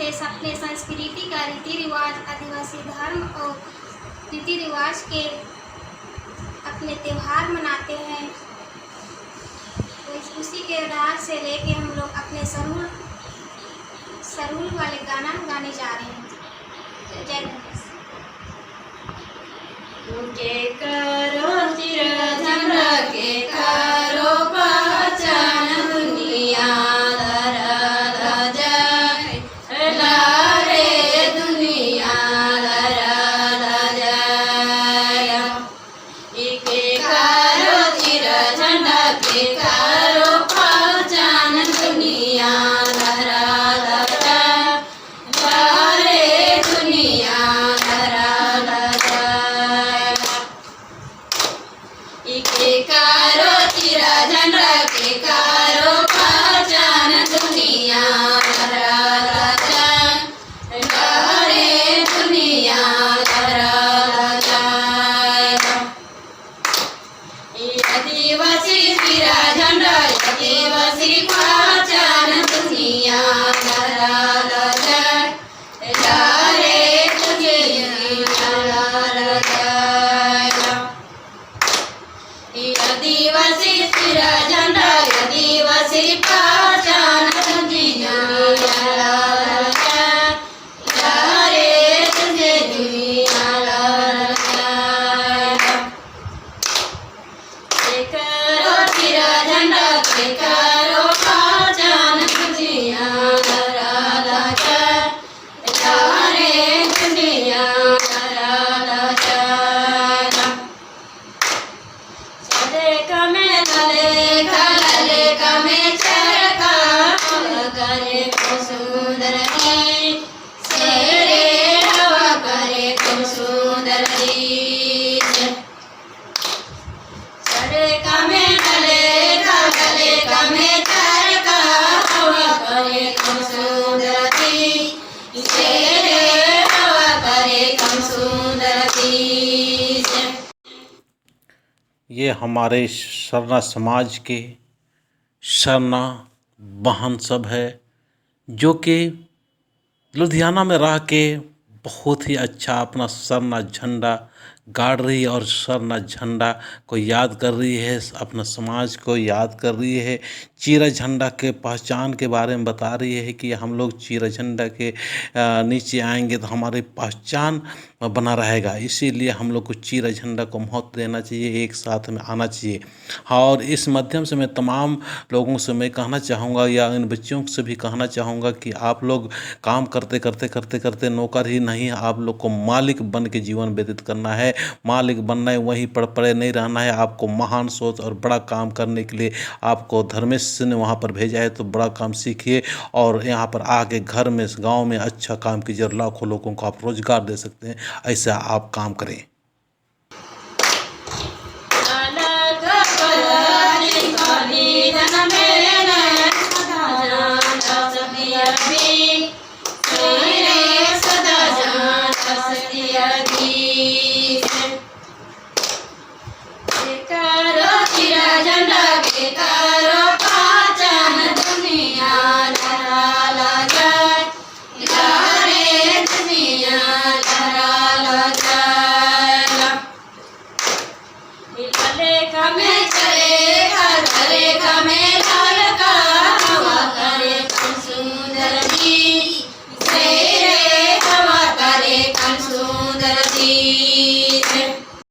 अपने संस्कृति का रीति रिवाज, आदिवासी धर्म और रीति रिवाज के अपने त्योहार मनाते हैं। तो उसी के राज से लेके हम लोग अपने सरूल वाले गाना गाने जा रहे हैं। जय गणेश। के करो चिरधन के करो पहचान दुनिया धरा जय लारे दुनिया धरा जय। के करो चिरधन के करो पहचान दुनिया धरा जय लारे दुनिया धरा जय। के करो चिरधन के करो पहचान दुनिया धरा जय लारे दुनिया धरा जय। आदिवासी चिरधन आदिवासी पहचान दुनिया धरा जय लारे दुनिया धरा जय। आदिवासी चिरधन आदिवासी पहचान दुनिया धरा जय लारे दुनिया धरा जय। करो चिरधन के करो पहचान दुनिया धरा जय लारे दुनिया धरा जय। लले कमे चरका करे को सुंदर है शेरे हवा करे को सुंदर सरे कमे लले कमे चरका हवा करे को सुंदर शेरे हवा करे को सुंदर। ये हमारे सरना समाज के सरना बहन सब है जो कि लुधियाना में रह के बहुत ही अच्छा अपना सरना झंडा गाड़ रही है और सरना झंडा को याद कर रही है, अपना समाज को याद कर रही है। चीरा झंडा के पहचान के बारे में बता रही है कि हम लोग चीरा झंडा के नीचे आएंगे तो हमारी पहचान बना रहेगा। इसीलिए हम लोग को चीरा झंडा को महत्व देना चाहिए, एक साथ में आना चाहिए। और इस माध्यम से मैं तमाम लोगों से मैं कहना चाहूँगा या इन बच्चों से भी कहना चाहूँगा कि आप लोग काम करते करते करते करते नौकर ही नहीं, आप लोग को मालिक बन के जीवन व्यतीत करना है। मालिक बनना है, वहीं पर पड़े नहीं रहना है। आपको महान सोच और बड़ा काम करने के लिए आपको धर्मेश ने वहाँ पर भेजा है, तो बड़ा काम सीखिए और यहाँ पर आके घर में गांव में अच्छा काम कीजिए और लाखों लोगों को आप रोजगार दे सकते हैं। ऐसा आप काम करें।